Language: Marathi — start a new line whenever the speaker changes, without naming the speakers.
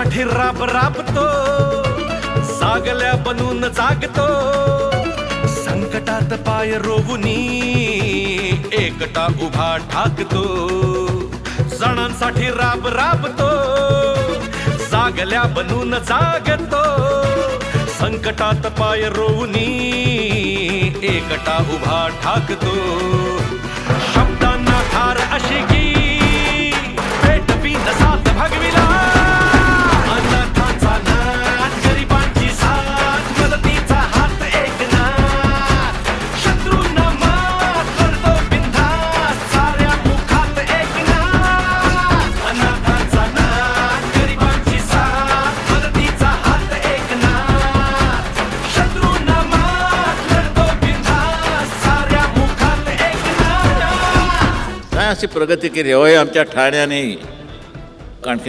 सणांसाठी राब राबतो, जागल्या बनून जागतो, संकटात पाय रोवुनी एकटा उभा ठाकतो. सणांसाठी राब राबतो, जागल्या बनून जागतो, संकटात पाय रोवुनी एकटा उभा ठाकतो. शब्दांना धार अशी की पेटवी साथ भगविला, अनाथांचा नाथ, गरिबांची साथ, मदतीचा हात एकनाथ, शत्रूंना मात करतो बिनधास्त, साऱ्या मुखात एकनाथ. अनाथांचा नाथ, गरिबांची साथ, मदतीचा हात एकनाथ, शत्रूंना मात करतो बिनधास्त, साऱ्या मुखात एकनाथ.
काय अशी प्रगती केली होय आमच्या ठाण्याने. आणखीन